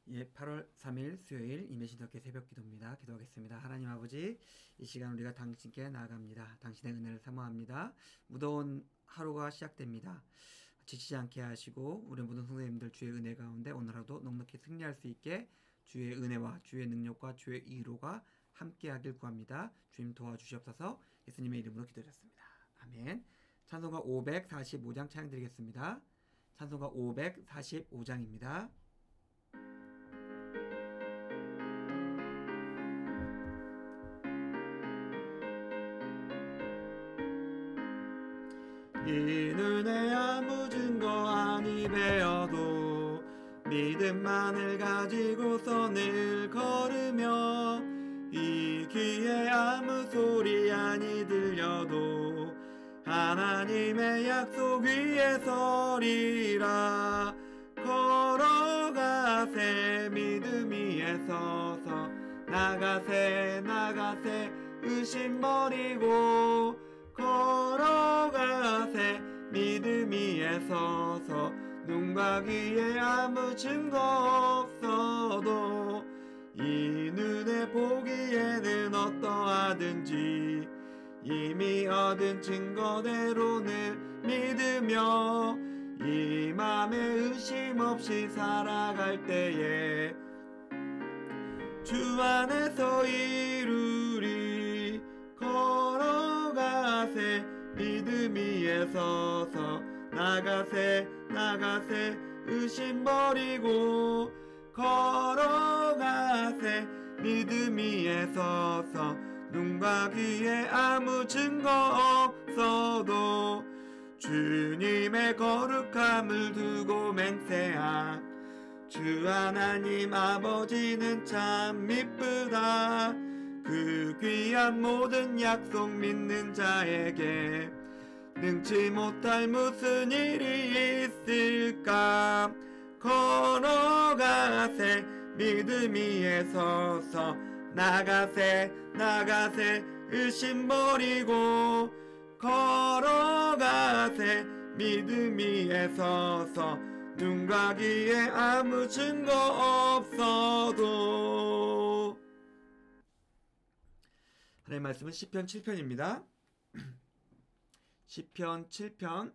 예, 8월 3일 수요일 임예신덕의 새벽 기도입니다. 기도하겠습니다. 하나님 아버지, 이 시간 우리가 당신께 나아갑니다. 당신의 은혜를 사모합니다. 무더운 하루가 시작됩니다. 지치지 않게 하시고 우리 모든 성도님들 주의 은혜 가운데 오늘 하루도 넉넉히 승리할 수 있게 주의 은혜와 주의 능력과 주의 이로가 함께하길 구합니다. 주님 도와주시옵소서. 예수님의 이름으로 기도드렸습니다. 아멘. 찬송가 545장 찬양드리겠습니다. 찬송가 545장입니다. 이 눈에 아무 증거 아니 배어도 믿음만을 가지고서 늘 걸으며 이 귀에 아무 소리 아니 들려도 하나님의 약속 위에 서리라. 걸어가세 믿음 위에 서서 나가세 나가세 의심 버리고 걸어가세 믿음 위에 서서 눈과 귀에 아무 증거 없어도 이 눈에 보기에는 어떠하든지 이미 얻은 증거대로는 믿으며 이 맘에 의심 없이 살아갈 때에 주 안에서 이루리. 걸어가세 믿음 위에 서서 나가세 나가세 의심 버리고 걸어가세 믿음 위에 서서 눈과 귀에 아무 증거 없어도 주님의 거룩함을 두고 맹세한 주 하나님 아버지는 참 미쁘다. 그 귀한 모든 약속 믿는 자에게 능치 못할 무슨 일이 있을까. 걸어가세 믿음 위에 서서 나가세 나가세 의심 버리고 걸어가세 믿음 위에 서서 눈과 귀에 아무 증거 없어도. 하나님의 말씀은 시편 7편입니다. 시편 7편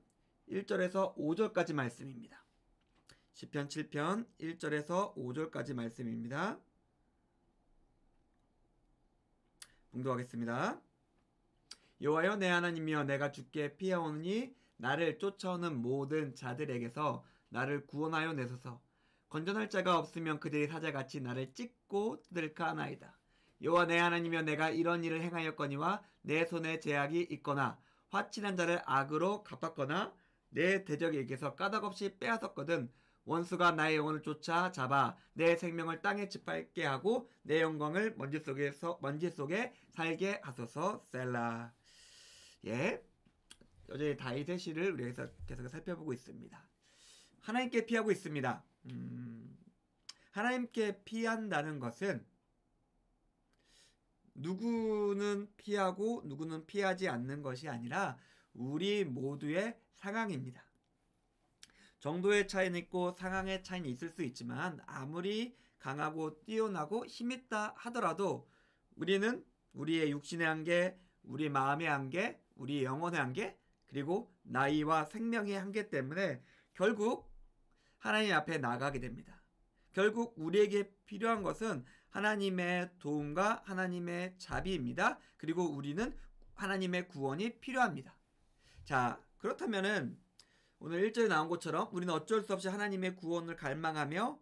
1절에서 5절까지 말씀입니다. 시편 7편 1절에서 5절까지 말씀입니다. 봉독하겠습니다. 여호와여 내 하나님이여 내가 주께 피하오니 나를 쫓아오는 모든 자들에게서 나를 구원하여 내소서. 건전할 자가 없으면 그들이 사자같이 나를 찢고 뜯을까 하나이다. 여호와 내 하나님이여 내가 이런 일을 행하였거니와 내 손에 제약이 있거나 화친한 자를 악으로 갚았거나 내 대적에게서 까닭없이 빼앗았거든 원수가 나의 영혼을 쫓아 잡아 내 생명을 땅에 짓밟게 하고 내 영광을 먼지 속에 살게 하소서. 셀라. 예, 여전히 다윗의 시를 우리가 계속 살펴보고 있습니다. 하나님께 피하고 있습니다. 하나님께 피한다는 것은 누구는 피하고 누구는 피하지 않는 것이 아니라 우리 모두의 상황입니다. 정도의 차이는 있고 상황의 차이는 있을 수 있지만 아무리 강하고 뛰어나고 힘있다 하더라도 우리는 우리의 육신의 한계, 우리 마음의 한계, 우리 영혼의 한계, 그리고 나이와 생명의 한계 때문에 결국 하나님 앞에 나가게 됩니다. 결국 우리에게 필요한 것은 하나님의 도움과 하나님의 자비입니다. 그리고 우리는 하나님의 구원이 필요합니다. 자, 그렇다면은 오늘 1절에 나온 것처럼 우리는 어쩔 수 없이 하나님의 구원을 갈망하며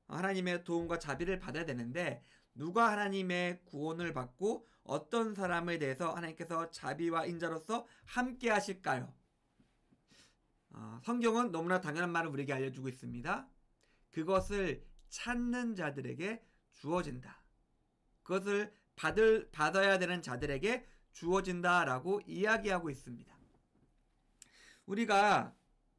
하나님의 도움과 자비를 받아야 되는데 누가 하나님의 구원을 받고 어떤 사람에 대해서 하나님께서 자비와 인자로서 함께 하실까요? 성경은 너무나 당연한 말을 우리에게 알려주고 있습니다. 그것을 찾는 자들에게 주어진다. 그것을 받아야 되는 자들에게 주어진다라고 이야기하고 있습니다. 우리가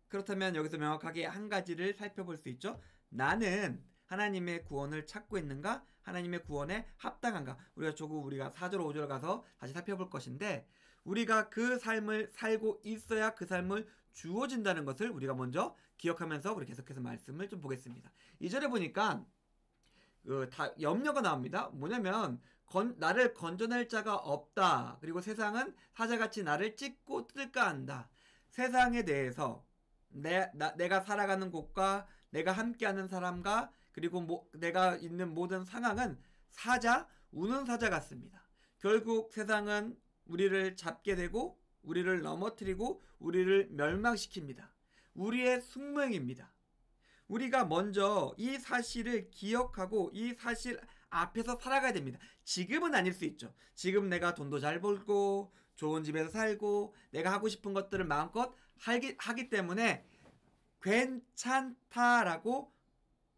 그렇다면 여기서 명확하게 한 가지를 살펴볼 수 있죠. 나는 하나님의 구원을 찾고 있는가? 하나님의 구원에 합당한가? 우리가 4절 5절 가서 다시 살펴볼 것인데 우리가 그 삶을 살고 있어야 그 삶을 주어진다는 것을 우리가 먼저 기억하면서 우리 계속해서 말씀을 좀 보겠습니다. 2절에 보니까 염려가 나옵니다. 뭐냐면 나를 건져낼 자가 없다. 그리고 세상은 사자같이 나를 찢고 뜯을까 한다. 세상에 대해서 내가 살아가는 곳과 내가 함께하는 사람과 그리고 내가 있는 모든 상황은 우는 사자 같습니다. 결국 세상은 우리를 잡게 되고 우리를 넘어뜨리고 우리를 멸망시킵니다. 우리의 숙명입니다. 우리가 먼저 이 사실을 기억하고 이 사실 앞에서 살아가야 됩니다. 지금은 아닐 수 있죠. 지금 내가 돈도 잘 벌고 좋은 집에서 살고 내가 하고 싶은 것들을 마음껏 하기 때문에 괜찮다라고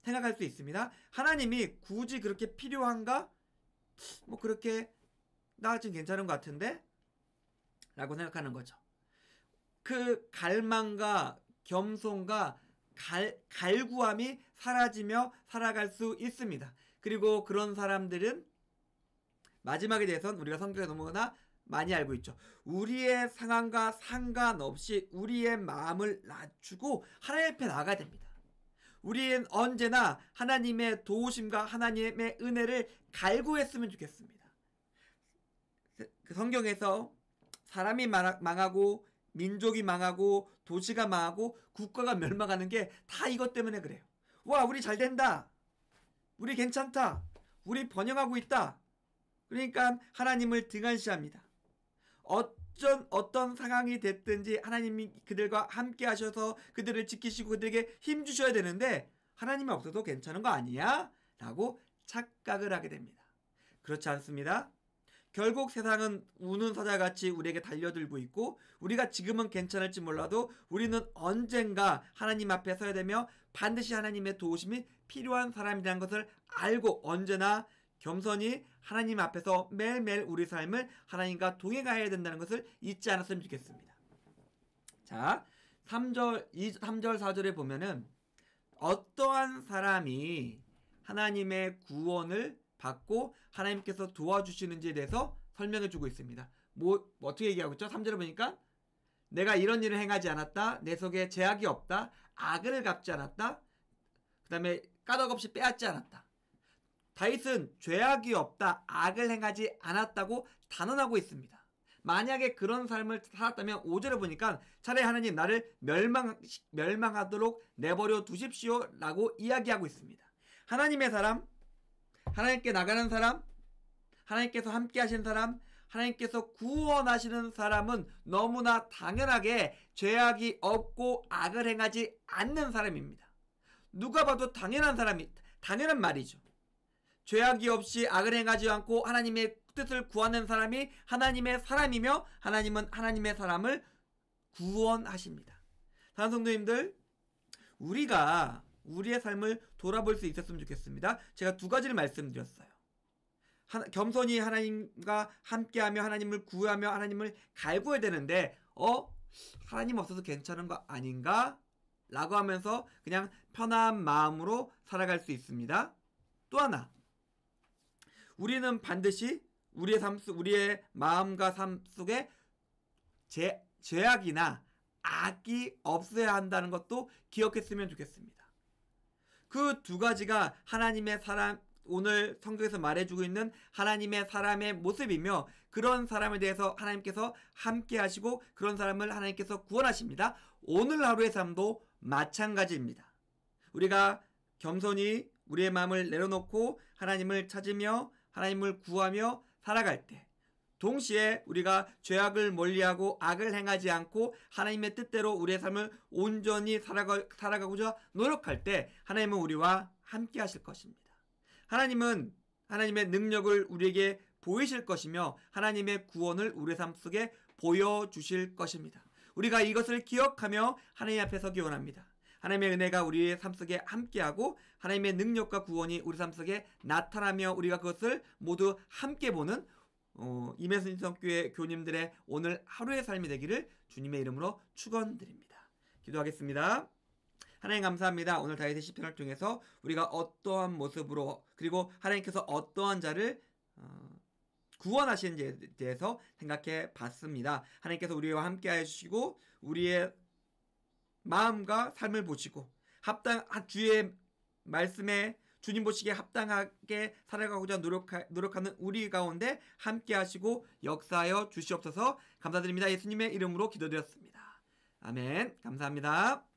생각할 수 있습니다. 하나님이 굳이 그렇게 필요한가? 그렇게 나 지금 괜찮은 것 같은데? 라고 생각하는 거죠. 그 갈망과 겸손과 갈구함이 사라지며 살아갈 수 있습니다. 그리고 그런 사람들은 마지막에 대해서는 우리가 성경에 너무나 많이 알고 있죠. 우리의 상황과 상관없이 우리의 마음을 낮추고 하나님 앞에 나아가야 됩니다. 우리는 언제나 하나님의 도우심과 하나님의 은혜를 갈구했으면 좋겠습니다. 그 성경에서 사람이 망하고 민족이 망하고 도시가 망하고 국가가 멸망하는 게 다 이것 때문에 그래요. 와, 우리 잘 된다. 우리 괜찮다. 우리 번영하고 있다. 그러니까 하나님을 등한시합니다. 어떤 상황이 됐든지 하나님이 그들과 함께 하셔서 그들을 지키시고 그들에게 힘 주셔야 되는데 하나님이 없어도 괜찮은 거 아니야? 라고 착각을 하게 됩니다. 그렇지 않습니다. 결국 세상은 우는 사자같이 우리에게 달려들고 있고 우리가 지금은 괜찮을지 몰라도 우리는 언젠가 하나님 앞에 서야 되며 반드시 하나님의 도우심이 필요한 사람이라는 것을 알고 언제나 겸손히 하나님 앞에서 매일매일 우리 삶을 하나님과 동행해야 된다는 것을 잊지 않았으면 좋겠습니다. 자, 3절 4절에 보면은 어떠한 사람이 하나님의 구원을 받고 하나님께서 도와주시는지에 대해서 설명해 주고 있습니다. 어떻게 얘기하고 있죠? 3절에 보니까 내가 이런 일을 행하지 않았다. 내 속에 죄악이 없다. 악을 갚지 않았다. 그 다음에 까닭없이 빼앗지 않았다. 다윗은 죄악이 없다. 악을 행하지 않았다고 단언하고 있습니다. 만약에 그런 삶을 살았다면 5절에 보니까 차라리 하나님 나를 멸망하도록 내버려 두십시오 라고 이야기하고 있습니다. 하나님의 사람, 하나님께 나가는 사람, 하나님께서 함께 하신 사람, 하나님께서 구원하시는 사람은 너무나 당연하게 죄악이 없고 악을 행하지 않는 사람입니다. 누가 봐도 당연한 말이죠. 죄악이 없이 악을 행하지 않고 하나님의 뜻을 구하는 사람이 하나님의 사람이며 하나님은 하나님의 사람을 구원하십니다. 사랑하는 성도님들, 우리가 우리의 삶을 돌아볼 수 있었으면 좋겠습니다. 제가 두 가지를 말씀드렸어요. 겸손히 하나님과 함께하며 하나님을 구하며 하나님을 갈구해야 되는데 하나님 없어서 괜찮은 거 아닌가? 라고 하면서 그냥 편한 마음으로 살아갈 수 있습니다. 또 하나, 우리는 반드시 우리의 마음과 삶 속에 죄악이나 악이 없어야 한다는 것도 기억했으면 좋겠습니다. 그 두 가지가 하나님의 사람, 오늘 성경에서 말해주고 있는 하나님의 사람의 모습이며 그런 사람에 대해서 하나님께서 함께 하시고 그런 사람을 하나님께서 구원하십니다. 오늘 하루의 삶도 마찬가지입니다. 우리가 겸손히 우리의 마음을 내려놓고 하나님을 찾으며 하나님을 구하며 살아갈 때 동시에 우리가 죄악을 멀리하고 악을 행하지 않고 하나님의 뜻대로 우리의 삶을 온전히 살아가고자 노력할 때 하나님은 우리와 함께 하실 것입니다. 하나님은 하나님의 능력을 우리에게 보이실 것이며 하나님의 구원을 우리의 삶 속에 보여주실 것입니다. 우리가 이것을 기억하며 하나님 앞에 서기 원합니다. 하나님의 은혜가 우리의 삶 속에 함께하고 하나님의 능력과 구원이 우리 삶 속에 나타나며 우리가 그것을 모두 함께 보는 임혜순 성교회 교님들의 오늘 하루의 삶이 되기를 주님의 이름으로 축원드립니다. 기도하겠습니다. 하나님 감사합니다. 오늘 다윗의 시편을 통해서 우리가 어떠한 모습으로 그리고 하나님께서 어떠한 자를 구원하시는지에 대해서 생각해 봤습니다. 하나님께서 우리와 함께 해주시고 우리의 마음과 삶을 보시고 합당한 주의 말씀에 주님 보시기에 합당하게 살아가고자 노력하는 우리 가운데 함께 하시고 역사하여 주시옵소서. 감사드립니다. 예수님의 이름으로 기도드렸습니다. 아멘. 감사합니다.